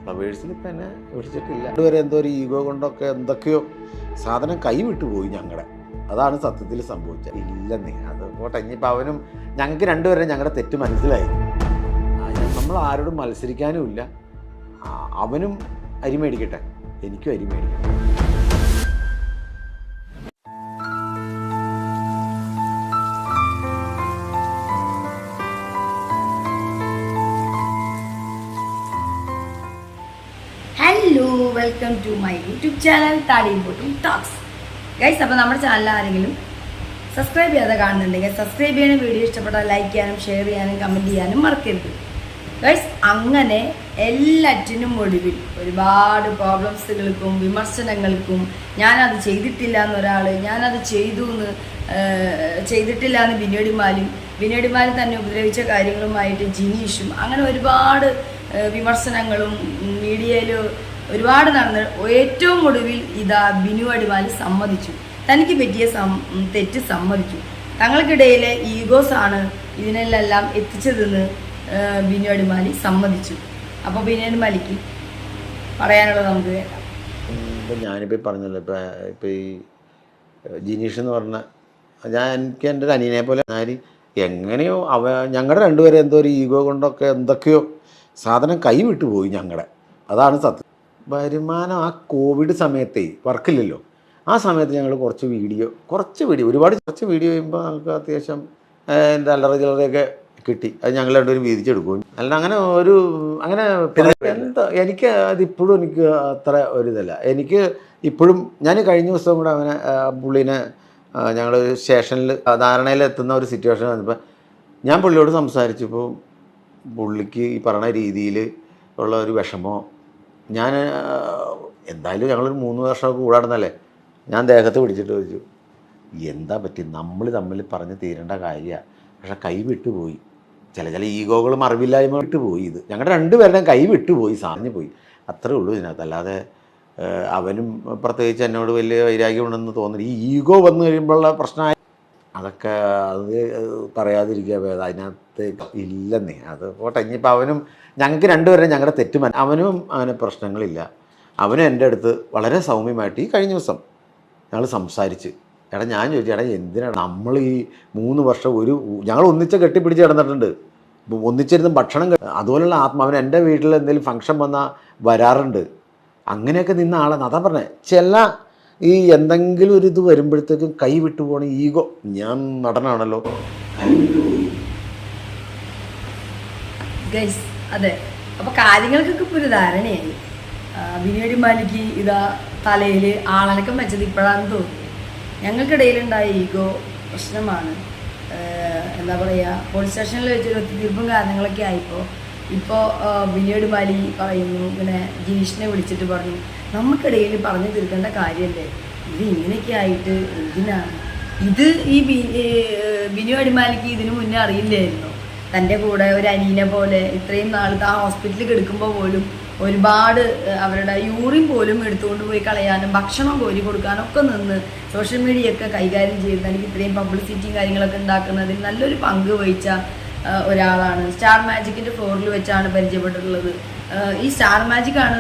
ഫ്ലവേഴ്സിൽ ഇപ്പം എന്നെ വിളിച്ചിട്ടില്ല. ഇതുവരെ എന്തോ ഒരു ഈഗോ കൊണ്ടൊക്കെ എന്തൊക്കെയോ സാധനം കൈവിട്ടു പോയി ഞങ്ങളുടെ. അതാണ് സത്യത്തിൽ സംഭവിച്ചത്. ഇല്ലെന്നേ അത് പോട്ടെ. ഇനിയിപ്പോൾ അവനും ഞങ്ങൾക്ക് രണ്ടുപേരും ഞങ്ങളുടെ തെറ്റ് മനസ്സിലായി. നമ്മൾ ആരോടും മത്സരിക്കാനും ഇല്ല. അവനും അരി മേടിക്കട്ടെ, എനിക്കും അരി മേടിക്കട്ടെ. Hello, welcome to my YouTube channel താടിയും പൊട്ടും ടോക്സ്. ഗൈസ്, അപ്പോൾ നമ്മുടെ ചാനൽ ആരെങ്കിലും സബ്സ്ക്രൈബ് ചെയ്യാതെ കാണുന്നുണ്ടെങ്കിൽ സബ്സ്ക്രൈബ് ചെയ്യാനും, വീഡിയോ ഇഷ്ടപ്പെട്ടാൽ ലൈക്ക് ചെയ്യാനും, ഷെയർ ചെയ്യാനും, കമൻറ്റ് ചെയ്യാനും മറക്കരുത്. ഗൈസ്, അങ്ങനെ എല്ലാറ്റിനും ഒടുവിൽ ഒരുപാട് പ്രോബ്ലംസുകൾക്കും വിമർശനങ്ങൾക്കും ഞാനത് ചെയ്തിട്ടില്ല എന്നൊരാൾ, ഞാനത് ചെയ്തിട്ടില്ല എന്ന് വിനോടിമാലും തന്നെ ഉപദ്രവിച്ച കാര്യങ്ങളുമായിട്ട് ജിനീഷും, അങ്ങനെ ഒരുപാട് വിമർശനങ്ങളും മീഡിയയിൽ ഒരുപാട് നടന്ന് ഏറ്റവും ഒടുവിൽ ഇതാ ബിനു അടിമാലി സമ്മതിച്ചു, തനിക്ക് പറ്റിയ തെറ്റ് സമ്മതിച്ചു. തങ്ങൾക്കിടയിലെ ഈഗോസ് ആണ് ഇതിനെല്ലാം എത്തിച്ചതെന്ന് ബിനു അടിമാലി സമ്മതിച്ചു. അപ്പോൾ ബിനു അടിമാലിക്ക് പറയാനുള്ളത് നമുക്ക് കേൾക്കാം. ഇപ്പം ഞാനിപ്പോൾ പറഞ്ഞല്ലോ, ഇപ്പം ഈ ജിനീഷ് എന്ന് പറഞ്ഞ എനിക്ക് എൻ്റെ ഒരു അനിയനെ പോലെ എങ്ങനെയോ ഞങ്ങളുടെ രണ്ടുപേരും എന്തോ ഒരു ഈഗോ കൊണ്ടൊക്കെ എന്തൊക്കെയോ സാധനം കൈവിട്ടു പോയി ഞങ്ങളുടെ. അതാണ് സത്യം. വരുമാനം ആ കോവിഡ് സമയത്തേ വർക്കില്ലല്ലോ, ആ സമയത്ത് ഞങ്ങൾ കുറച്ച് വീഡിയോ കുറച്ച് വീഡിയോ ചെയ്യുമ്പോൾ നമുക്ക് അത്യാവശ്യം എൻ്റെ അല്ലറ ചില്ലറയൊക്കെ കിട്ടി. അത് ഞങ്ങൾ രണ്ടുപേരും വീതിച്ചെടുക്കും. അങ്ങനെ എന്താ എനിക്ക് അതിപ്പോഴും എനിക്ക് അത്ര ഒരിതല്ല. എനിക്ക് ഇപ്പോഴും ഞാൻ കഴിഞ്ഞ ദിവസം കൂടെ പുള്ളീനെ ഞങ്ങൾ സ്റ്റേഷനിൽ ധാരണയിലെത്തുന്ന ഒരു സിറ്റുവേഷൻ വന്നപ്പോൾ ഞാൻ പുള്ളിയോട് സംസാരിച്ചപ്പോൾ പുള്ളിക്ക് ഈ പറഞ്ഞ രീതിയിൽ ഉള്ള ഒരു വിഷമോ, ഞാൻ എന്തായാലും ഞങ്ങളൊരു 3 വർഷമൊക്കെ കൂടാടുന്നല്ലേ, ഞാൻ ദേഹത്ത് പിടിച്ചിട്ട് ചോദിച്ചു, എന്താ പറ്റി, നമ്മൾ തമ്മിൽ പറഞ്ഞ് തീരേണ്ട കാര്യമാണ്, പക്ഷെ കൈ വിട്ടുപോയി, ചില ഈഗോകളും അറിവില്ലായ്മ വിട്ടുപോയി, ഇത് ഞങ്ങളുടെ രണ്ടുപേരുടെയും കൈ വിട്ടുപോയി, സാറിഞ്ഞു പോയി, അത്രേ ഉള്ളൂ ഇതിനകത്ത്. അല്ലാതെ അവനും പ്രത്യേകിച്ച് എന്നോട് വലിയ വൈരാഗ്യമുണ്ടെന്ന് തോന്നുന്നു. ഈ ഈഗോ വന്നു കഴിയുമ്പോഴുള്ള പ്രശ്നമായി അതൊക്കെ അത് പറയാതിരിക്കുക ഭേദം. അതിനകത്ത് ഇല്ലെന്നേ അത് പോട്ടെ. ഇനിയിപ്പോൾ അവനും ഞങ്ങൾക്ക് രണ്ടുപേരും ഞങ്ങളുടെ തെറ്റ് അവനും അങ്ങനെ പ്രശ്നങ്ങളില്ല. അവനും എൻ്റെ അടുത്ത് വളരെ സൗമ്യമായിട്ട് ഈ കഴിഞ്ഞ ദിവസം ഞങ്ങൾ സംസാരിച്ച്, ഞാൻ ചോദിച്ചു, എന്തിനാണ് നമ്മൾ ഈ 3 വർഷം ഞങ്ങൾ ഒന്നിച്ച് കെട്ടിപ്പിടിച്ച് കിടന്നിട്ടുണ്ട്, ഒന്നിച്ചിരുന്ന് ഭക്ഷണം അതുപോലുള്ള ആത്മാവിന് എൻ്റെ വീട്ടിൽ എന്തെങ്കിലും ഫംഗ്ഷൻ വന്നാൽ വരാറുണ്ട്, അങ്ങനെയൊക്കെ നിന്ന ആളാണ്. അതാ പറഞ്ഞത്, ചില ഈ എന്തെങ്കിലും ഒരു ഇത് വരുമ്പോഴത്തേക്കും കൈ വിട്ടു പോകണ ഈഗോ, ഞാൻ നടനാണല്ലോ, അതെ. അപ്പോൾ കാര്യങ്ങൾക്കൊക്കെ ഇപ്പോൾ ഒരു ധാരണയായി. ബിനു അടിമാലിക്ക് ഇതാ തലയിൽ ആളനക്കം വെച്ചത് ഇപ്പോഴാണെന്ന് തോന്നുന്നു. ഞങ്ങൾക്കിടയിലുണ്ടായ ഈഗോ പ്രശ്നമാണ്. എന്താ പറയുക, പോലീസ് സ്റ്റേഷനിൽ വെച്ചൊരു ഒത്തുതീർപ്പും കാരണങ്ങളൊക്കെ ആയിപ്പോൾ ബിനു അടിമാലി പറയുന്നു, ഇങ്ങനെ ജിനീഷിനെ വിളിച്ചിട്ട് പറഞ്ഞു, നമുക്കിടയിൽ പറഞ്ഞു തീർക്കേണ്ട കാര്യമല്ലേ, ഇത് ഇങ്ങനെയൊക്കെ ആയിട്ട് എന്തിനാണ് ഇത്? ഈ ബിനു അടിമാലിക്ക് ഇതിനു മുന്നേ അറിയില്ലായിരുന്നു തൻ്റെ കൂടെ ഒരു അനിയനെ പോലെ ഇത്രയും നാൾ ആ ഹോസ്പിറ്റലിൽ കിടക്കുമ്പോൾ പോലും ഒരുപാട് അവരുടെ യൂറിൻ പോലും എടുത്തുകൊണ്ട് പോയി കളയാനും ഭക്ഷണം കോരി കൊടുക്കാനൊക്കെ നിന്ന് സോഷ്യൽ മീഡിയയൊക്കെ കൈകാര്യം ചെയ്ത് എനിക്ക് ഇത്രയും പബ്ലിസിറ്റിയും കാര്യങ്ങളൊക്കെ ഉണ്ടാക്കുന്നതിൽ നല്ലൊരു പങ്ക് വഹിച്ച ഒരാളാണ്. സ്റ്റാർ മാജിക്കിൻ്റെ ഫ്ലോറിൽ വെച്ചാണ് പരിചയപ്പെട്ടിട്ടുള്ളത്. ഈ സ്റ്റാർ മാജിക്കാണ്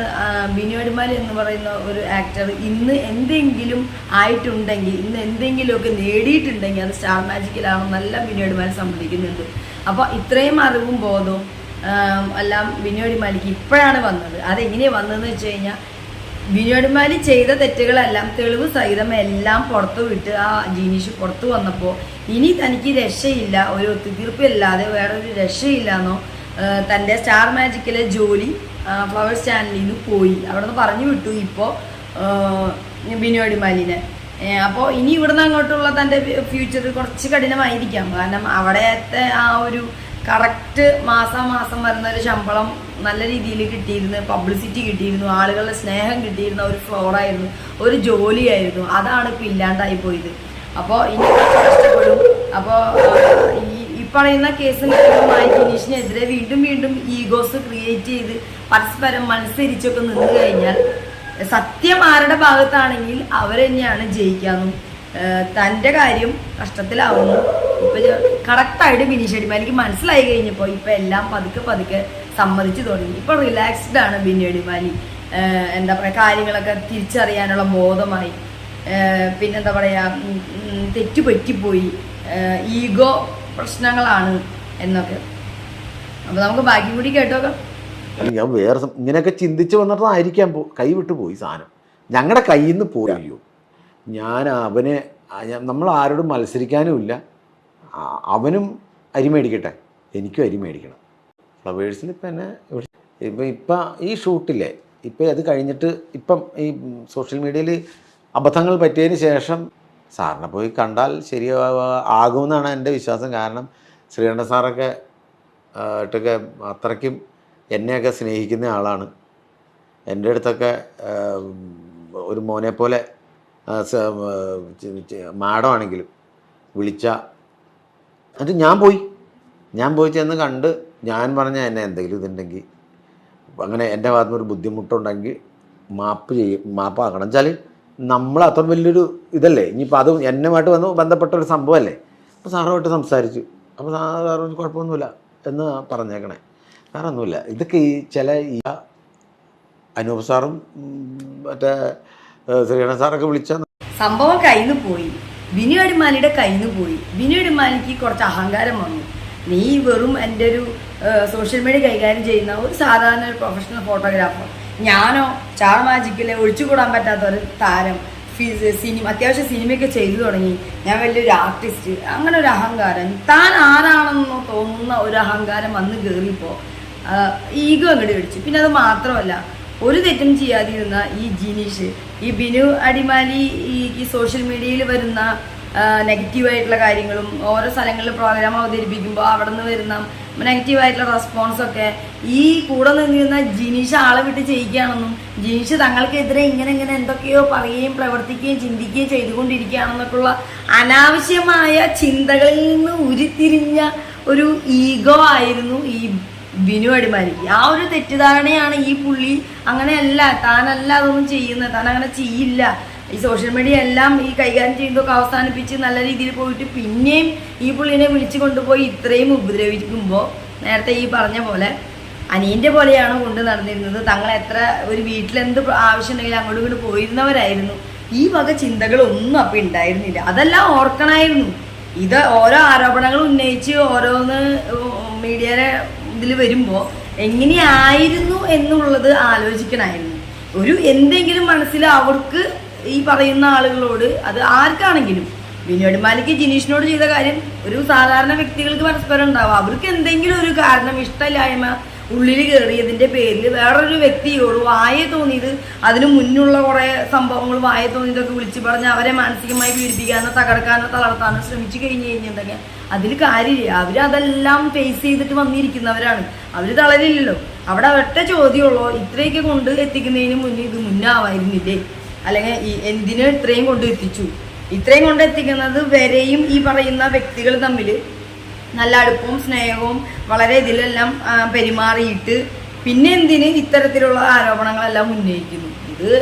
ബിനു അടിമാലി എന്ന് പറയുന്ന ഒരു ആക്ടർ ഇന്ന് എന്തെങ്കിലും ആയിട്ടുണ്ടെങ്കിൽ, ഇന്ന് എന്തെങ്കിലുമൊക്കെ നേടിയിട്ടുണ്ടെങ്കിൽ അത് സ്റ്റാർ മാജിക്കിലാണെന്നല്ല ബിനു അടിമാലി സമ്മതിക്കുന്നുണ്ട്. അപ്പോൾ ഇത്രയും അറിവും ബോധവും എല്ലാം ബിനു അടിമാലിക്ക് ഇപ്പോഴാണ് വന്നത്. അതെങ്ങനെയാണ് വന്നതെന്ന് വെച്ച് കഴിഞ്ഞാൽ, ബിനു അടിമാലി ചെയ്ത തെറ്റുകളെല്ലാം തെളിവ് സഹിതം എല്ലാം പുറത്തു വിട്ട് ആ ജിനീഷ് പുറത്തു വന്നപ്പോൾ ഇനി തനിക്ക് രക്ഷയില്ല, ഒരു ഒത്തുതീർപ്പില്ലാതെ വേറൊരു രക്ഷയില്ലെന്നോ തൻ്റെ സ്റ്റാർ മാജിക്കിലെ ജോലി ഫ്ലവേഴ്സ് ചാനലിൽ നിന്ന് പോയി, അവിടെ നിന്ന് പറഞ്ഞു വിട്ടു ഇപ്പോൾ ബിനു അടിമാലിനെ. അപ്പോൾ ഇനി ഇവിടുന്ന് അങ്ങോട്ടുള്ള തൻ്റെ ഫ്യൂച്ചർ കുറച്ച് കഠിനമായിരിക്കാം. കാരണം അവിടത്തെ ആ ഒരു കറക്റ്റ് മാസം വരുന്ന ഒരു ശമ്പളം നല്ല രീതിയിൽ കിട്ടിയിരുന്നു, പബ്ലിസിറ്റി കിട്ടിയിരുന്നു, ആളുകളുടെ സ്നേഹം കിട്ടിയിരുന്ന ഒരു ഫ്ലോറായിരുന്നു, ഒരു ജോലിയായിരുന്നു. അതാണ് ഇപ്പോൾ ഇല്ലാണ്ടായി പോയത്. അപ്പോൾ ഇനി കഷ്ടപ്പെടും. അപ്പോൾ ഈ പറയുന്ന കേസുമായി ജിനീഷിനെതിരെ വീണ്ടും ഈഗോസ് ക്രിയേറ്റ് ചെയ്ത് പരസ്പരം മത്സരിച്ചൊക്കെ നിന്ന് കഴിഞ്ഞാൽ സത്യം ആരുടെ ഭാഗത്താണെങ്കിൽ അവർ തന്നെയാണ് ജയിക്കാമെന്നും തൻ്റെ കാര്യം കഷ്ടത്തിലാവുന്നു. ഇപ്പം കറക്റ്റായിട്ട് ബിനീഷ് അടിമാലിക്ക് മനസ്സിലായി കഴിഞ്ഞപ്പോൾ ഇപ്പം എല്ലാം പതുക്കെ സമ്മതിച്ചു തുടങ്ങി. ഇപ്പോൾ റിലാക്സ്ഡ് ആണ് ബിന്നി അടിമാലി. എന്താ പറയുക, കാര്യങ്ങളൊക്കെ തിരിച്ചറിയാനുള്ള ബോധമായി. പിന്നെന്താ പറയുക, തെറ്റുപറ്റിപ്പോയി, ഈഗോ പ്രശ്നങ്ങളാണ് എന്നൊക്കെ. അപ്പോൾ നമുക്ക് ബാക്കി കൂടി കേട്ടോക്കാം. ഞാൻ വേറെ ഇങ്ങനെയൊക്കെ ചിന്തിച്ച് വന്നിട്ടായിരിക്കാം കൈവിട്ട് പോയി സാധനം, ഞങ്ങളുടെ കയ്യിൽ നിന്ന് പോയോ. ഞാൻ അവനെ, നമ്മൾ ആരോടും മത്സരിക്കാനും ഇല്ല. അവനും അരി മേടിക്കട്ടെ, എനിക്കും അരി മേടിക്കണം. ഫ്ലവേഴ്സിൽ ഇപ്പം എന്നെ ഇപ്പം ഈ ഷൂട്ടില്ലേ, ഇപ്പം അത് കഴിഞ്ഞിട്ട് ഇപ്പം ഈ സോഷ്യൽ മീഡിയയിൽ അബദ്ധങ്ങൾ പറ്റിയതിന് ശേഷം സാറിനെ പോയി കണ്ടാൽ ആകുമെന്നാണ് എൻ്റെ വിശ്വാസം. കാരണം ശ്രീകണ്ഠ സാറൊക്കെ ഇട്ടൊക്കെ അത്രയ്ക്കും എന്നെയൊക്കെ സ്നേഹിക്കുന്ന ആളാണ്. എൻ്റെ അടുത്തൊക്കെ ഒരു മോനെ പോലെ മാഡമാണെങ്കിലും വിളിച്ച എന്നിട്ട് ഞാൻ പോയി ചെന്ന് കണ്ട് ഞാൻ പറഞ്ഞ എന്നെ എന്തെങ്കിലും ഇതുണ്ടെങ്കിൽ അങ്ങനെ എൻ്റെ ഭാഗത്തുനിന്ന് ഒരു ബുദ്ധിമുട്ടുണ്ടെങ്കിൽ മാപ്പാക്കണം. വെച്ചാൽ നമ്മൾ അത്ര വലിയൊരു ഇതല്ലേ, ഇനിയിപ്പോൾ അത് എന്നുമായിട്ട് ബന്ധപ്പെട്ട ഒരു സംഭവമല്ലേ. അപ്പോൾ സാറുമായിട്ട് സംസാരിച്ചു. അപ്പോൾ സാറ് കുഴപ്പമൊന്നുമില്ല എന്ന് പറഞ്ഞേക്കണേ, വേറെ ഒന്നുമില്ല. ഇതൊക്കെ ഈ അനൂപ് സാറും മറ്റേ ശ്രീകണ്ഠ സാറൊക്കെ വിളിച്ച സംഭവം കയ്യിൽ നിന്ന് പോയി, ബിനു അടിമാലിയുടെ കയ്യിൽ നിന്ന് പോയി. ബിനു അടിമാലിക്ക് കുറച്ച് അഹങ്കാരം വന്നു. നീ വെറും എൻ്റെ ഒരു സോഷ്യൽ മീഡിയ കൈകാര്യം ചെയ്യുന്ന ഒരു സാധാരണ ഒരു പ്രൊഫഷണൽ ഫോട്ടോഗ്രാഫർ, ഞാനോ സ്റ്റാർ മാജിക്കിലെ ഒഴിച്ചുകൂടാൻ പറ്റാത്ത ഒരു താരം, അത്യാവശ്യം സിനിമയൊക്കെ ചെയ്തു തുടങ്ങി, ഞാൻ വലിയൊരു ആർട്ടിസ്റ്റ്, അങ്ങനെ ഒരു അഹങ്കാരം, താൻ ആരാണെന്നോ തോന്നുന്ന ഒരു അഹങ്കാരം വന്ന് കയറിയപ്പോൾ ഈഗോ അങ്ങോട്ട് പിടിച്ചു. പിന്നെ അത് മാത്രമല്ല, ഒരു തെറ്റും ചെയ്യാതിരുന്ന ഈ ജിനീഷ്, ഈ ബിനു അടിമാലി ഈ സോഷ്യൽ മീഡിയയിൽ വരുന്ന നെഗറ്റീവായിട്ടുള്ള കാര്യങ്ങളും ഓരോ സ്ഥലങ്ങളിൽ പ്രോഗ്രാം അവതരിപ്പിക്കുമ്പോൾ അവിടെ നിന്ന് വരുന്ന നെഗറ്റീവായിട്ടുള്ള റെസ്പോൺസൊക്കെ ഈ കൂടെ നിന്നിരുന്ന ജിനീഷ് ആളെ വിട്ട് ചെയ്യിക്കുകയാണെന്നും ജിനീഷ് തങ്ങൾക്കെതിരെ ഇങ്ങനെ എന്തൊക്കെയോ പറയുകയും പ്രവർത്തിക്കുകയും ചിന്തിക്കുകയും ചെയ്തുകൊണ്ടിരിക്കുകയാണെന്നൊക്കെയുള്ള അനാവശ്യമായ ചിന്തകളിൽ നിന്ന് ഉരുത്തിരിഞ്ഞ ഒരു ഈഗോ ആയിരുന്നു ഈ ബിനു അടിമാലിക്ക്. ആ ഒരു തെറ്റിദ്ധാരണയാണ് ഈ പുള്ളി അങ്ങനെയല്ല, താനല്ല അതൊന്നും ചെയ്യുന്നത്, താൻ അങ്ങനെ ചെയ്യില്ല. ഈ സോഷ്യൽ മീഡിയ എല്ലാം ഈ കൈകാര്യം ചെയ്യുന്നതൊക്കെ അവസാനിപ്പിച്ച് നല്ല രീതിയിൽ പോയിട്ട് പിന്നെയും ഈ പുള്ളിനെ വിളിച്ചു കൊണ്ടുപോയി ഇത്രയും ഉപദ്രവിക്കുമ്പോൾ നേരത്തെ ഈ പറഞ്ഞ പോലെ അനിയൻ്റെ പോലെയാണ് കൊണ്ട് നടന്നിരുന്നത്. തങ്ങൾ എത്ര ഒരു വീട്ടിലെന്ത് ആവശ്യമുണ്ടെങ്കിലും അങ്ങോട്ടും ഇങ്ങോട്ട് പോയിരുന്നവരായിരുന്നു. ഈ വക ചിന്തകളൊന്നും അപ്പം ഉണ്ടായിരുന്നില്ല. അതെല്ലാം ഓർക്കണമായിരുന്നു. ഇത് ഓരോ ആരോപണങ്ങൾ ഉന്നയിച്ച് ഓരോന്ന് മീഡിയയുടെ ഇതിൽ വരുമ്പോൾ എങ്ങനെയായിരുന്നു എന്നുള്ളത് ആലോചിക്കണമായിരുന്നു. ഒരു എന്തെങ്കിലും മനസ്സിൽ അവർക്ക് ഈ പറയുന്ന ആളുകളോട്, അത് ആർക്കാണെങ്കിലും, ബിനു അടിമാലിക്ക് ജിനീഷിനോട് ചെയ്ത കാര്യം ഒരു സാധാരണ വ്യക്തികൾക്ക് പരസ്പരം ഉണ്ടാവും. അവർക്ക് എന്തെങ്കിലും ഒരു കാരണം, ഇഷ്ടമില്ലായ്മ ഉള്ളിൽ കയറിയതിൻ്റെ പേരിൽ വേറൊരു വ്യക്തിയോട് വായെ തോന്നിയത്, അതിന് മുന്നുള്ള കുറേ സംഭവങ്ങൾ വായെ തോന്നിയതൊക്കെ വിളിച്ച് പറഞ്ഞ് അവരെ മാനസികമായി പീഡിപ്പിക്കാനോ തകർക്കാനോ തളർത്താനോ ശ്രമിച്ചു കഴിഞ്ഞ് കഴിഞ്ഞിട്ടുണ്ടെങ്കിൽ അതിൽ കാര്യമില്ല. അവരതെല്ലാം ഫേസ് ചെയ്തിട്ട് വന്നിരിക്കുന്നവരാണ്, അവർ തളരില്ലല്ലോ. അവിടെ ഒറ്റ ചോദ്യമുള്ളൂ, ഇത്രയൊക്കെ കൊണ്ട് എത്തിക്കുന്നതിന് മുന്നേ ഇത് മുന്നാവായിരുന്നില്ലേ, അല്ലെങ്കിൽ എന്തിനു ഇത്രയും കൊണ്ട് എത്തിച്ചു? ഇത്രയും കൊണ്ട് എത്തിക്കുന്നത് വരെയും ഈ പറയുന്ന വ്യക്തികൾ തമ്മിൽ നല്ല അടുപ്പവും സ്നേഹവും വളരെ ഇതിലെല്ലാം പെരുമാറിയിട്ട് പിന്നെ എന്തിന് ഇത്തരത്തിലുള്ള ആരോപണങ്ങളെല്ലാം ഉന്നയിക്കുന്നു? ഇത്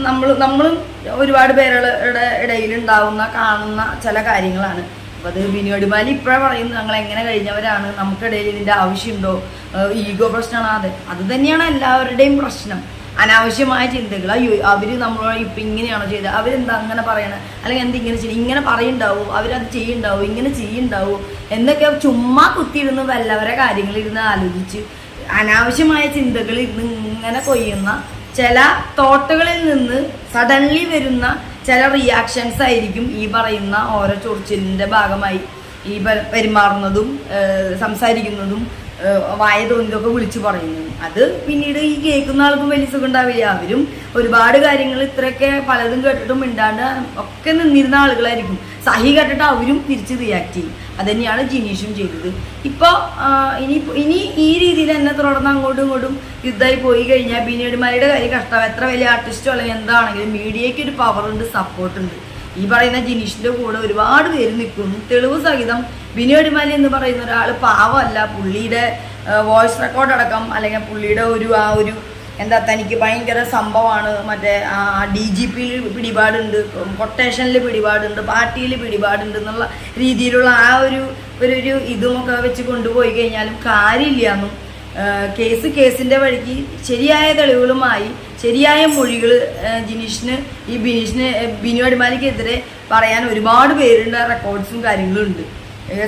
നമ്മളും ഒരുപാട് പേരുടെ ഇടയിലുണ്ടാവുന്ന കാണുന്ന ചില കാര്യങ്ങളാണ്. അപ്പോൾ അത് ബിനു അടിമാലി ഇപ്പോഴാണ് പറയുന്നത്, ഞങ്ങൾ എങ്ങനെ കഴിഞ്ഞവരാണ്, നമുക്കിടയിൽ ഇതിൻ്റെ ആവശ്യമുണ്ടോ, ഈഗോ പ്രശ്നമാണ്. അത് തന്നെയാണ് എല്ലാവരുടെയും പ്രശ്നം. അനാവശ്യമായ ചിന്തകൾ, അയ്യോ അവർ നമ്മളോട് ഇപ്പം ഇങ്ങനെയാണോ ചെയ്തത്, അവരെന്താ അങ്ങനെ പറയണത്, അല്ലെങ്കിൽ എന്തിങ്ങനെ ചെയ്യും, ഇങ്ങനെ പറയുണ്ടാവും, അവരത് ചെയ്യുണ്ടാവും, ഇങ്ങനെ ചെയ്യുണ്ടാവും എന്നൊക്കെ ചുമ്മാ കുത്തിയിരുന്ന് വല്ലവരെ കാര്യങ്ങളിരുന്ന് ആലോചിച്ച് അനാവശ്യമായ ചിന്തകൾ ഇരുന്ന് ഇങ്ങനെ കൊയ്യുന്ന ചില തോട്ടുകളിൽ നിന്ന് സഡൻലി വരുന്ന ചില റിയാക്ഷൻസ് ആയിരിക്കും ഈ പറയുന്ന ഓരോ ചൊറിച്ചിലിൻ്റെ ഭാഗമായി ഈ പെരുമാറുന്നതും സംസാരിക്കുന്നതും വായ തോന്നിയതൊക്കെ വിളിച്ചു പറയുന്നു. അത് പിന്നീട് ഈ കേൾക്കുന്ന ആൾക്കും വലിയ സുഖം ഉണ്ടാവില്ല. അവരും ഒരുപാട് കാര്യങ്ങൾ ഇത്രയൊക്കെ പലതും കേട്ടിട്ടും മിണ്ടാണ്ട് ഒക്കെ നിന്നിരുന്ന ആളുകളായിരിക്കും. സഹി കേട്ടിട്ട് അവരും തിരിച്ച് റിയാക്ട് ചെയ്യും. അതുതന്നെയാണ് ജിനീഷും ചെയ്തത്. ഇപ്പോൾ ഇനി ഈ രീതിയിൽ തന്നെ തുടർന്ന് അങ്ങോട്ടും ഇങ്ങോട്ടും യുദ്ധമായി പോയി കഴിഞ്ഞാൽ ബിനു അടിമാലിയുടെ കാര്യം കഷ്ടം. എത്ര വലിയ ആർട്ടിസ്റ്റോ അല്ലെങ്കിൽ എന്താണെങ്കിലും മീഡിയയ്ക്ക് ഒരു പവറുണ്ട്, സപ്പോർട്ടുണ്ട്. ഈ പറയുന്ന ജിനീഷിൻ്റെ കൂടെ ഒരുപാട് പേര് നിൽക്കുന്നു. തെളിവ് സഹിതം ബിനു അടിമാലി എന്ന് പറയുന്ന ഒരാൾ പാവമല്ല. പുള്ളിയുടെ വോയിസ് റെക്കോർഡ് അടക്കം, അല്ലെങ്കിൽ പുള്ളിയുടെ ഒരു എന്താ തനിക്ക് ഭയങ്കര സംഭവമാണ്, മറ്റേ DGP പിടിപാടുണ്ട്, കൊട്ടേഷനിൽ പിടിപാടുണ്ട്, പാർട്ടിയിൽ പിടിപാടുണ്ട് എന്നുള്ള രീതിയിലുള്ള ഒരു ഇതുമൊക്കെ വെച്ച് കൊണ്ടുപോയി കഴിഞ്ഞാലും കാര്യമില്ല എന്നും കേസിൻ്റെ വഴിക്ക് ശരിയായ തെളിവുകളുമായി ശരിയായ മൊഴികൾ ബിനീഷിന് ബിനു അടിമാലിക്കെതിരെ പറയാൻ ഒരുപാട് പേരുടെ റെക്കോർഡ്സും കാര്യങ്ങളും ഉണ്ട്.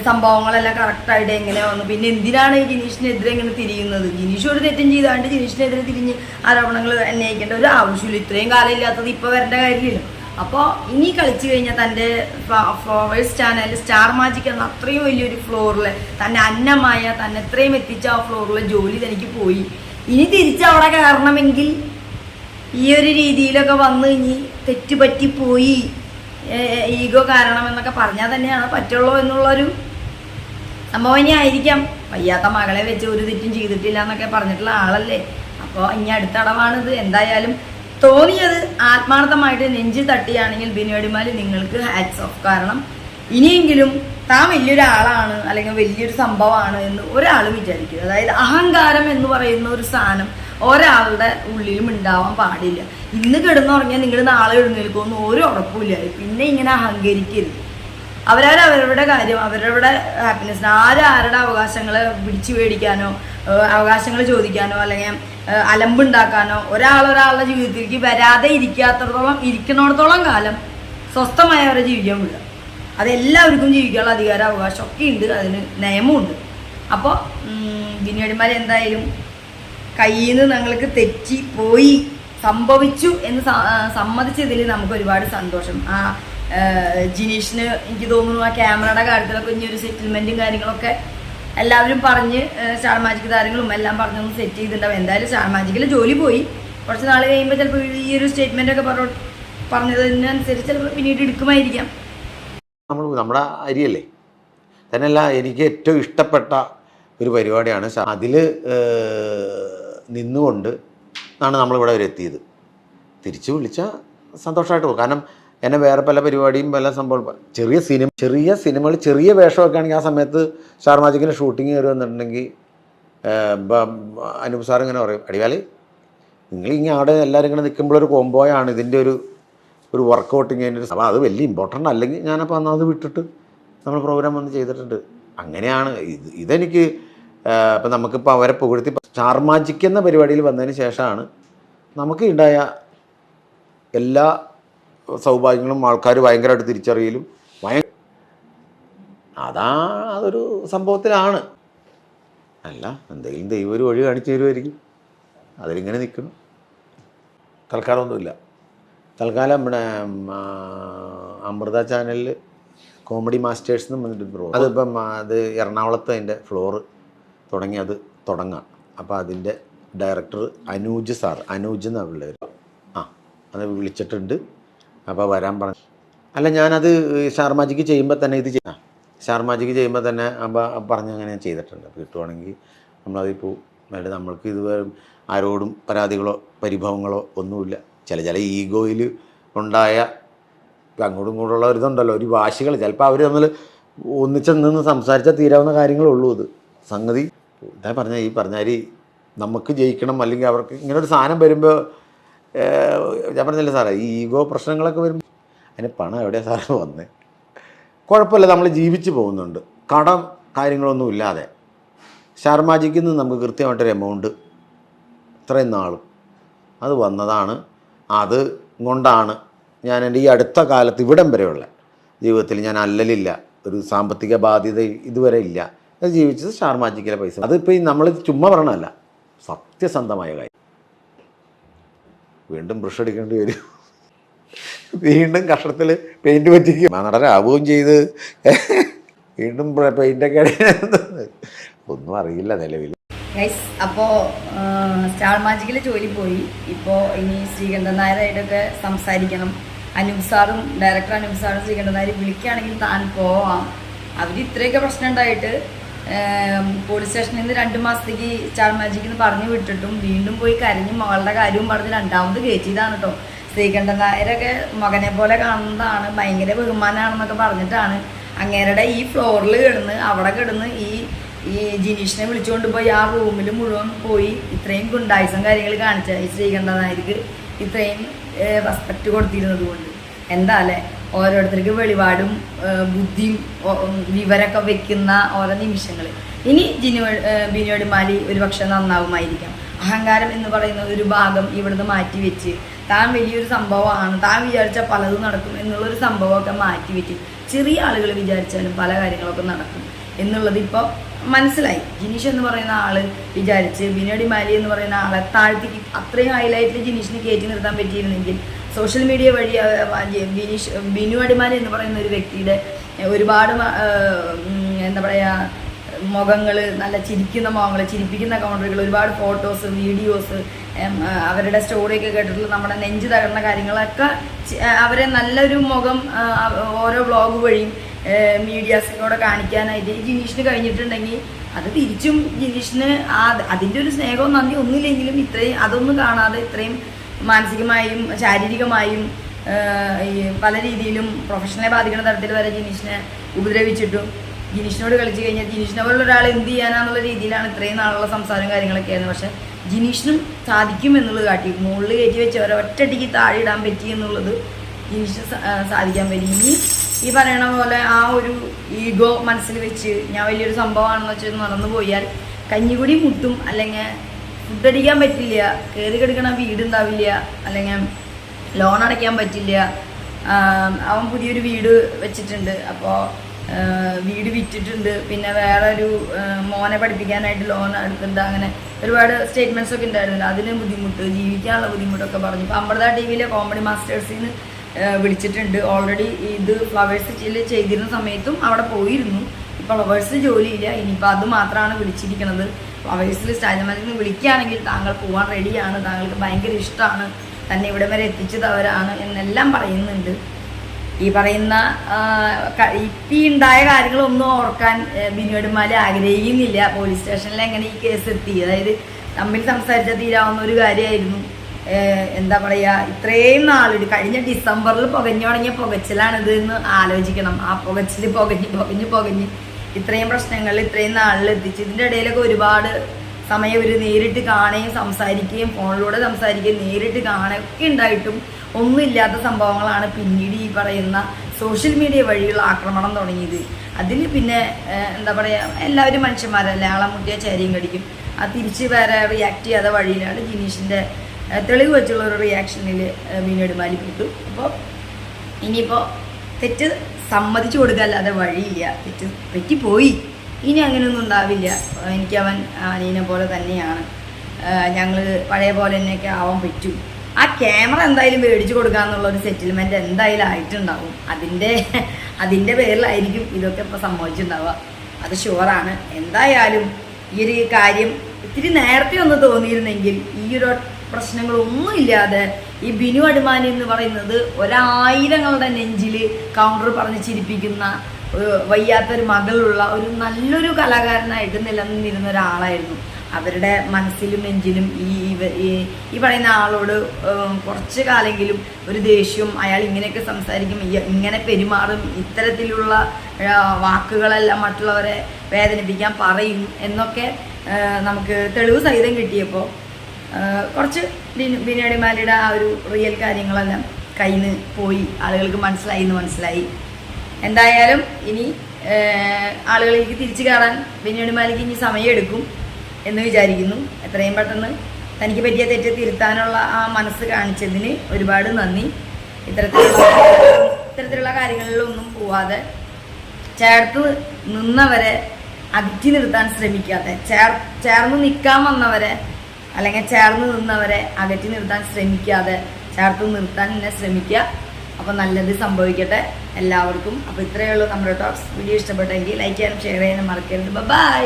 സംഭവങ്ങളെല്ലാം കറക്റ്റായിട്ട് എങ്ങനെ വന്നു, പിന്നെ എന്തിനാണ് ഈ ജിനീഷിനെതിരെ ഇങ്ങനെ തിരിയുന്നത്? ജിനീഷ് ഒരു തെറ്റും ചെയ്താണ്ട് ജിനീഷിനെതിരെ തിരിഞ്ഞ് ആരോപണങ്ങൾ ഉന്നയിക്കേണ്ട ഒരു ആവശ്യമില്ല. ഇത്രയും കാലം ഇല്ലാത്തത് ഇപ്പോൾ വരേണ്ട കാര്യമില്ല. അപ്പോൾ ഇനി കളിച്ചു കഴിഞ്ഞാൽ തൻ്റെ ഫ്ലവേഴ്സ് ചാനൽ സ്റ്റാർ മാജിക് എന്ന അത്രയും വലിയൊരു ഫ്ലോറിൽ തന്നെ അന്നമായ തന്നെ എത്രയും എത്തിച്ച ആ ഫ്ലോറിലെ ജോലി തനിക്ക് പോയി. ഇനി തിരിച്ചവിടെ കയറണമെങ്കിൽ ഈ ഒരു രീതിയിലൊക്കെ വന്ന് ഇനി തെറ്റുപറ്റിപ്പോയി ഈഗോ കാരണം എന്നൊക്കെ പറഞ്ഞാൽ തന്നെയാണ് പറ്റുള്ളൂ എന്നുള്ളൊരു സംഭവം ഇനി ആയിരിക്കാം. വയ്യാത്ത മകളെ വെച്ച് ഒരു തെറ്റും ചെയ്തിട്ടില്ല എന്നൊക്കെ പറഞ്ഞിട്ടുള്ള ആളല്ലേ. അപ്പോൾ ഇനി അടുത്ത അടവാണിത്. എന്തായാലും തോന്നിയത് ആത്മാർത്ഥമായിട്ട് നെഞ്ചി തട്ടിയാണെങ്കിൽ ബിനു അടിമാലി നിങ്ങൾക്ക് ഹാറ്റ്സ് ഓഫ്. കാരണം ഇനിയെങ്കിലും താൻ വലിയൊരാളാണ് അല്ലെങ്കിൽ വലിയൊരു സംഭവമാണ് എന്ന് ഒരാളും വിചാരിക്കുക. അതായത് അഹങ്കാരം എന്ന് പറയുന്ന ഒരു സാധനം ഒരാളുടെ ഉള്ളിലും ഉണ്ടാവാൻ പാടില്ല. ഇന്ന് കിടന്നുറങ്ങിയാൽ നിങ്ങൾ നാളെ എഴുന്നേൽക്കുമെന്ന് ഒരു ഉറപ്പില്ല. പിന്നെ ഇങ്ങനെ അഹങ്കരിക്കരുത്. അവരവരുടെ കാര്യം അവരവരുടെ ഹാപ്പിനെസ്സിന് ആരുടെ അവകാശങ്ങളെ പിടിച്ചു മേടിക്കാനോ അവകാശങ്ങൾ ചോദിക്കാനോ അല്ലെങ്കിൽ അലമ്പുണ്ടാക്കാനോ ഒരാളുടെ ജീവിതത്തിലേക്ക് വരാതെ ഇരിക്കുന്നിടത്തോളം കാലം സ്വസ്ഥമായി അവരെ ജീവിക്കാൻ വിടുക. അതെല്ലാവർക്കും ജീവിക്കാനുള്ള അധികാര അവകാശം ഒക്കെ ഉണ്ട്, അതിന് നിയമമുണ്ട്. അപ്പോൾ ബിനു അടിമാലി എന്തായാലും കയ്യിൽ നിന്ന് ഞങ്ങൾക്ക് തെറ്റി പോയി സംഭവിച്ചു എന്ന് സമ്മതിച്ചതിൽ നമുക്ക് ഒരുപാട് സന്തോഷം. ആ ജിനീഷിന് എനിക്ക് തോന്നുന്നു ആ ക്യാമറയുടെ കാര്യത്തിലൊക്കെ ഇനിയൊരു സെറ്റിൽമെൻറ്റും കാര്യങ്ങളൊക്കെ എല്ലാവരും പറഞ്ഞ് സ്റ്റാർ മാജിക് താരങ്ങളും എല്ലാം പറഞ്ഞൊന്ന് സെറ്റ് ചെയ്തിട്ടുണ്ടാവും. എന്തായാലും സ്റ്റാർ മാജിക്കിൽ ജോലി പോയി. കുറച്ച് നാൾ കഴിയുമ്പോൾ ചിലപ്പോൾ ഈ ഒരു സ്റ്റേറ്റ്മെൻറ്റൊക്കെ പറഞ്ഞതിനനുസരിച്ച് ചിലപ്പോൾ പിന്നീട് എടുക്കുമായിരിക്കാം. നമ്മുടെ അരിയല്ലേ തന്നെയല്ല, എനിക്ക് ഏറ്റവും ഇഷ്ടപ്പെട്ട ഒരു പരിപാടിയാണ്. അതിൽ നിന്നുകൊണ്ട് ആണ് നമ്മളിവിടെ വരെ എത്തിയത്. തിരിച്ചു വിളിച്ചാൽ സന്തോഷമായിട്ട് പോകും. കാരണം എന്നെ വേറെ പല പരിപാടിയും പല സംഭവം ചെറിയ സിനിമകൾ ചെറിയ വേഷമൊക്കെ ആണെങ്കിൽ ആ സമയത്ത് സ്റ്റാർ മാജിക്കിൻ്റെ ഷൂട്ടിങ് കയറി വന്നിട്ടുണ്ടെങ്കിൽ അനൂപ് സാർ ഇങ്ങനെ പറയും, അടിവാലി നിങ്ങളിങ്ങനെ അവിടെ എല്ലാവരും ഇങ്ങനെ നിൽക്കുമ്പോഴൊരു കോംബോയാണ് ഇതിൻ്റെ ഒരു വർക്കൗട്ടിങ് അതിൻ്റെ ഒരു. അപ്പോൾ അത് വലിയ ഇമ്പോർട്ടൻ്റ് അല്ലെങ്കിൽ ഞാനപ്പോൾ അന്ന് അത് വിട്ടിട്ട് നമ്മൾ പ്രോഗ്രാം വന്ന് ചെയ്തിട്ടുണ്ട്. അങ്ങനെയാണ് ഇതെനിക്ക് ഇപ്പം നമുക്കിപ്പോൾ അവരെ പുകഴ്ത്തി സ്റ്റാർ മാജിക് എന്ന പരിപാടിയിൽ വന്നതിന് ശേഷമാണ് നമുക്ക് ഉണ്ടായ എല്ലാ സൗഭാഗ്യങ്ങളും ആൾക്കാർ ഭയങ്കരമായിട്ട് തിരിച്ചറിയലും അതൊരു സംഭവത്തിലാണ്. അല്ല എന്തെങ്കിലും ദൈവം ഒരു വഴി കാണിച്ചു തരുമായിരിക്കും. അതിലിങ്ങനെ നിൽക്കണം. തൽക്കാലമൊന്നുമില്ല. തൽക്കാലം നമ്മുടെ അമൃത ചാനലിൽ കോമഡി മാസ്റ്റേഴ്സ് എന്ന് പറഞ്ഞിട്ട് പ്രോഗ്രാം, അതിപ്പം അത് എറണാകുളത്ത് അതിൻ്റെ ഫ്ലോറ് തുടങ്ങി അത് തുടങ്ങാം. അപ്പോൾ അതിൻ്റെ ഡയറക്ടർ അനൂജ് എന്നാണ് പിള്ളേർ. അത് വിളിച്ചിട്ടുണ്ട്. അപ്പോൾ വരാൻ പറഞ്ഞു. അല്ല ഞാനത് സ്റ്റാർ മാജിക് ചെയ്യുമ്പോൾ തന്നെ സ്റ്റാർ മാജിക് ചെയ്യുമ്പോൾ തന്നെ അപ്പോൾ പറഞ്ഞ് അങ്ങനെ ചെയ്തിട്ടുണ്ട്. അപ്പോൾ കിട്ടുവാണെങ്കിൽ നമ്മളതിപ്പോൾ വേണ്ട. നമ്മൾക്ക് ഇതുവരെ ആരോടും പരാതികളോ പരിഭവങ്ങളോ ഒന്നുമില്ല. ചില ഈഗോയിൽ ഉണ്ടായ അങ്ങോട്ടും ഇങ്ങോട്ടുള്ള ഒരിതുണ്ടല്ലോ, ഒരു വാശികൾ. ചിലപ്പോൾ അവർ തമ്മിൽ ഒന്നിച്ചെന്ന് സംസാരിച്ചാൽ തീരാവുന്ന കാര്യങ്ങളുള്ളൂ. ഇത് സംഗതി ഇതാ പറഞ്ഞാൽ ഈ പറഞ്ഞാൽ നമുക്ക് ജയിക്കണം അല്ലെങ്കിൽ അവർക്ക് ഇങ്ങനെ ഒരു സാധനം വരുമ്പോൾ ഞാൻ പറഞ്ഞില്ലേ സാറേ, ഈ ഈഗോ പ്രശ്നങ്ങളൊക്കെ വരുമ്പോൾ അതിന് പണം എവിടെയാണ് സാറേ വന്നേ? കുഴപ്പമില്ല, നമ്മൾ ജീവിച്ച് പോകുന്നുണ്ട്, കടം കാര്യങ്ങളൊന്നും ഇല്ലാതെ. സ്റ്റാർ മാജിക്കിൽ നിന്ന് നമുക്ക് കൃത്യമായിട്ടൊരു എമൗണ്ട് ഇത്രയും നാളും അത് വന്നതാണ്. അത് കൊണ്ടാണ് ഞാൻ എൻ്റെ ഈ അടുത്ത കാലത്ത് ഇവിടം വരെയുള്ള ജീവിതത്തിൽ ഞാൻ അല്ലലില്ല, ഒരു സാമ്പത്തിക ബാധ്യത ഇതുവരെ ഇല്ല. അത് ജീവിച്ചത് സ്റ്റാർ മാജിക്കിലെ പൈസ. അതിപ്പോൾ നമ്മൾ ചുമ്മാ പറയണമല്ല, സത്യസന്ധമായ കാര്യം. വീണ്ടും ബ്രഷ് അടിക്കേണ്ടി വരും, വീണ്ടും കഷണത്തിൽ പെയിൻറ്റ് പറ്റിക്കും, നടനാവുകയും ചെയ്ത് വീണ്ടും പെയിൻ്റൊക്കെ ഒന്നും അറിയില്ല നിലവിൽ. അപ്പോൾ സ്റ്റാർ മാജിക്കിൽ ജോലി പോയി. ഇപ്പോൾ ഇനി ശ്രീകണ്ഠൻ നായരായിട്ടൊക്കെ സംസാരിക്കണം. അനൂപ് സാറും ഡയറക്ടർ അനൂപ് സാറും ശ്രീകണ്ഠൻ നായർ വിളിക്കുകയാണെങ്കിൽ താൻ പോവാം. അവർ ഇത്രയൊക്കെ പ്രശ്നം ഉണ്ടായിട്ട് പോലീസ് സ്റ്റേഷനിൽ നിന്ന് 2 മാസത്തേക്ക് സ്റ്റാർ മാജിക്കിൽ നിന്ന് പറഞ്ഞു വിട്ടിട്ടും വീണ്ടും പോയി കരഞ്ഞ് മകളുടെ കാര്യവും പറഞ്ഞ് രണ്ടാമത് കയറ്റിയതാണ് കേട്ടോ. ശ്രീകണ്ഠൻ നായരൊക്കെ മകനെ പോലെ കാണുന്നതാണ്, ഭയങ്കര ബഹുമാനമാണെന്നൊക്കെ പറഞ്ഞിട്ടാണ് അങ്ങേരുടെ ഈ ഫ്ലോറിൽ കിടന്ന് അവിടെ കിടന്ന് ഈ ജിനീഷിനെ വിളിച്ചുകൊണ്ട് പോയി ആ റൂമിൽ മുഴുവൻ പോയി ഇത്രയും ഗുണ്ടായിസം കാര്യങ്ങൾ കാണിച്ച ഈ ശ്രീകണ്ഠൻ നായർക്ക് ഇത്രയും റെസ്പെക്റ്റ് കൊടുത്തിരുന്നത് കൊണ്ട് എന്താ അല്ലേ, ഓരോരുത്തർക്ക് വെളിപാടും ബുദ്ധിയും വിവരമൊക്കെ വെക്കുന്ന ഓരോ നിമിഷങ്ങൾ. ഇനി ബിനു അടിമാലി ഒരു പക്ഷെ നന്നാവുമായിരിക്കാം. അഹങ്കാരം എന്ന് പറയുന്ന ഒരു ഭാഗം ഇവിടുന്ന് മാറ്റി വെച്ച് താൻ വലിയൊരു സംഭവമാണ്, താൻ വിചാരിച്ചാൽ പലതും നടക്കും എന്നുള്ളൊരു സംഭവമൊക്കെ മാറ്റി വെച്ച് ചെറിയ ആളുകൾ വിചാരിച്ചാലും പല കാര്യങ്ങളൊക്കെ നടക്കും എന്നുള്ളത് ഇപ്പോൾ മനസ്സിലായി. ജിനീഷ് എന്ന് പറയുന്ന ആള് വിചാരിച്ച് ബിനു അടിമാലി എന്ന് പറയുന്ന ആളെ താഴ്ത്തി അത്രയും ഹൈലൈറ്റിൽ ജിനീഷിന് കയറ്റി നിർത്താൻ പറ്റിയിരുന്നെങ്കിൽ സോഷ്യൽ മീഡിയ വഴി ബിനു അടിമാലി എന്ന് പറയുന്ന ഒരു വ്യക്തിയുടെ ഒരുപാട് എന്താ പറയുക മുഖങ്ങൾ, നല്ല ചിരിക്കുന്ന മുഖങ്ങൾ, ചിരിപ്പിക്കുന്ന കൗണ്ടറുകൾ, ഒരുപാട് ഫോട്ടോസ്, വീഡിയോസ്, അവരുടെ സ്റ്റോറിയൊക്കെ കേട്ടിട്ടുള്ള നമ്മുടെ നെഞ്ച് തകർന്ന കാര്യങ്ങളൊക്കെ അവരെ നല്ലൊരു മുഖം ഓരോ വ്ളോഗ് വഴിയും മീഡിയാസിലൂടെ കാണിക്കാനായിട്ട് ജിനീഷിന് കഴിഞ്ഞിട്ടുണ്ടെങ്കിൽ അത് തിരിച്ചും ജിനീഷിന് അതിൻ്റെ ഒരു സ്നേഹവും നന്ദി ഒന്നുമില്ലെങ്കിലും ഇത്രയും അതൊന്നും കാണാതെ ഇത്രയും മാനസികമായും ശാരീരികമായും പല രീതിയിലും പ്രൊഫഷണലെ ബാധിക്കുന്ന തരത്തിൽ വരെ ജിനീഷിനെ ഉപദ്രവിച്ചിട്ടും ജിനീഷിനോട് കളിച്ച് കഴിഞ്ഞാൽ ജിനീഷിനെ പോലുള്ള ഒരാൾ എന്ത് ചെയ്യാനാന്നുള്ള രീതിയിലാണ് ഇത്രയും നാളുള്ള സംസാരം കാര്യങ്ങളൊക്കെ ആയിരുന്നു. പക്ഷെ ജിനീഷിനും സാധിക്കും എന്നുള്ളത് കാട്ടി, മുകളിൽ കയറ്റി വെച്ച് ഒരൊറ്റടിക്ക് താഴെ ഇടാൻ പറ്റി എന്നുള്ളത് ജിനീഷിന് സാധിക്കാൻ പറ്റി. ഇനി ഈ പറയണ പോലെ ആ ഒരു ഈഗോ മനസ്സിൽ വെച്ച് ഞാൻ വലിയൊരു സംഭവമാണെന്ന് വെച്ച് നടന്നു പോയാൽ കഞ്ഞികുടി മുട്ടും, അല്ലെങ്കിൽ ഫുഡ് അടിക്കാൻ പറ്റില്ല, കയറി കിടക്കണ വീടുണ്ടാവില്ല, അല്ലെങ്കിൽ ലോൺ അടയ്ക്കാൻ പറ്റില്ല. അവൻ പുതിയൊരു വീട് വെച്ചിട്ടുണ്ട്, അപ്പോൾ വീട് വിറ്റിട്ടുണ്ട്, പിന്നെ വേറെ ഒരു മോനെ പഠിപ്പിക്കാനായിട്ട് ലോൺ എടുത്തിട്ടുണ്ട്. അങ്ങനെ ഒരുപാട് സ്റ്റേറ്റ്മെൻറ്റ്സ് ഒക്കെ ഉണ്ടായിരുന്നില്ല, അതിന് ബുദ്ധിമുട്ട്, ജീവിക്കാനുള്ള ബുദ്ധിമുട്ടൊക്കെ പറഞ്ഞു. ഇപ്പോൾ അമൃത ടിവിയിലെ കോമഡി മാസ്റ്റേഴ്സിന് വിളിച്ചിട്ടുണ്ട്. ഓൾറെഡി ഇത് ഫ്ലവേഴ്സ് ചെയ്തിരുന്ന സമയത്തും അവിടെ പോയിരുന്നു. ഇപ്പോൾ ഫ്ലവേഴ്സ് ജോലിയില്ല, ഇനിയിപ്പോൾ അത് മാത്രമാണ് വിളിച്ചിരിക്കുന്നത്. ഫ്ലവേഴ്സിൽ സ്റ്റൈലമാനിൽ വിളിക്കുകയാണെങ്കിൽ താങ്കൾ പോകാൻ റെഡിയാണ്, താങ്കൾക്ക് ഭയങ്കര ഇഷ്ടമാണ്, തന്നെ ഇവിടെ വരെ എത്തിച്ചത് അവരാണ് എന്നെല്ലാം പറയുന്നുണ്ട്. ഈ പറയുന്ന ഇപ്പം ഉണ്ടായ കാര്യങ്ങളൊന്നും ഓർക്കാൻ ബിനു അടിമാലി ആഗ്രഹിക്കുന്നില്ല. പോലീസ് സ്റ്റേഷനിൽ എങ്ങനെ ഈ കേസ് എത്തി, അതായത് തമ്മിൽ സംസാരിച്ചാൽ തീരാവുന്ന ഒരു കാര്യമായിരുന്നു. എന്താ പറയുക, ഇത്രയും നാളിൽ കഴിഞ്ഞ ഡിസംബറിൽ പുകഞ്ഞു തുടങ്ങിയ പുകച്ചിലാണിത് എന്ന് ആലോചിക്കണം. ആ പുകച്ചിൽ പുകഞ്ഞ് ഇത്രയും പ്രശ്നങ്ങളിൽ ഇത്രയും നാളിൽ എത്തിച്ച് ഇതിൻ്റെ ഇടയിലൊക്കെ ഒരുപാട് സമയം ഒരു നേരിട്ട് കാണുകയും സംസാരിക്കുകയും ഫോണിലൂടെ സംസാരിക്കുകയും നേരിട്ട് കാണുകയൊക്കെ ഉണ്ടായിട്ടും ഒന്നുമില്ലാത്ത സംഭവങ്ങളാണ് പിന്നീട് ഈ പറയുന്ന സോഷ്യൽ മീഡിയ വഴിയുള്ള ആക്രമണം തുടങ്ങിയത്. അതിൽ പിന്നെ എന്താ പറയുക, എല്ലാവരും മനുഷ്യന്മാരല്ലേ, ആളെ മുട്ടിയ ചേരിയും കടിക്കും. അത് തിരിച്ച് വേറെ റിയാക്ട് ചെയ്യാത്ത വഴിയിലാണ് ജിനീഷിൻ്റെ തെളിവ് വെച്ചുള്ള ഒരു റിയാക്ഷനിൽ ബിനു അടിമാലി പെട്ടു. അപ്പോൾ ഇനിയിപ്പോൾ തെറ്റ് സമ്മതിച്ചു കൊടുക്കാല്ലാതെ വഴിയില്ല, തെറ്റിപ്പോയി, ഇനി അങ്ങനെയൊന്നും ഉണ്ടാവില്ല. എനിക്ക് അവൻ അനിയനെ പോലെ തന്നെയാണ്, ഞങ്ങൾ പഴയ പോലെ തന്നെയൊക്കെ ആവാൻ പറ്റും. ആ ക്യാമറ എന്തായാലും മേടിച്ചു കൊടുക്കാന്നുള്ളൊരു സെറ്റിൽമെൻറ്റ് എന്തായാലും ആയിട്ടുണ്ടാവും. അതിൻ്റെ പേരിലായിരിക്കും ഇതൊക്കെ ഇപ്പോൾ സംഭവിച്ചിട്ടുണ്ടാവുക, അത് ഷുവറാണ്. എന്തായാലും ഈ ഒരു കാര്യം ഇത്തിരി നേരത്തെ ഒന്ന് തോന്നിയിരുന്നെങ്കിൽ ഈ ഒരു പ്രശ്നങ്ങളൊന്നുമില്ലാതെ ഈ ബിനു അടിമാലി എന്ന് പറയുന്നത് 1000ങ്ങളുടെ നെഞ്ചിൽ കൗണ്ടർ പറഞ്ഞ് ചിരിപ്പിക്കുന്ന വയ്യാത്തൊരു മകളുള്ള ഒരു നല്ലൊരു കലാകാരനായിട്ട് നിലനിന്നിരുന്ന ഒരാളായിരുന്നു. അവരുടെ മനസ്സിലും നെഞ്ചിലും ഈ പറയുന്ന ആളോട് കുറച്ച് കാലെങ്കിലും ഒരു ദേഷ്യവും, അയാൾ ഇങ്ങനെയൊക്കെ സംസാരിക്കും, ഇങ്ങനെ പെരുമാറും, ഇത്തരത്തിലുള്ള വാക്കുകളെല്ലാം മറ്റുള്ളവരെ വേദനിപ്പിക്കാൻ പറയും എന്നൊക്കെ നമുക്ക് തെളിവ് സഹിതം കിട്ടിയപ്പോൾ കുറച്ച് ബിനു അടിമാലിയുടെ ആ ഒരു റിയൽ കാര്യങ്ങളെല്ലാം കയ്യിൽ നിന്ന് പോയി, ആളുകൾക്ക് മനസ്സിലായി. എന്തായാലും ഇനി ആളുകളിലേക്ക് തിരിച്ചു കയറാൻ ബിനു അടിമാലിക്ക് ഇനി സമയമെടുക്കും എന്ന് വിചാരിക്കുന്നു. എത്രയും പെട്ടെന്ന് തനിക്ക് പറ്റിയ തെറ്റ് തിരുത്താനുള്ള ആ മനസ്സ് കാണിച്ചതിന് ഒരുപാട് നന്ദി. ഇത്തരത്തിലുള്ള കാര്യങ്ങളിലൊന്നും പോവാതെ ചേർത്ത് നിന്നവരെ അകറ്റി നിർത്താൻ ശ്രമിക്കാതെ, ചേർന്ന് നിൽക്കാൻ വന്നവരെ അല്ലെങ്കിൽ ചേർന്ന് നിന്നവരെ അകറ്റി നിർത്താൻ ശ്രമിക്കാതെ ചേർത്ത് നിർത്താൻ തന്നെ ശ്രമിക്കുക. അപ്പോൾ നല്ലത് സംഭവിക്കട്ടെ എല്ലാവർക്കും. അപ്പോൾ ഇത്രയേ ഉള്ളൂ നമ്മുടെ ടോക്സ്. വീഡിയോ ഇഷ്ടപ്പെട്ടെങ്കിൽ ലൈക്ക് ചെയ്യാനും ഷെയർ ചെയ്യാനും മറക്കരുത്. ബൈ.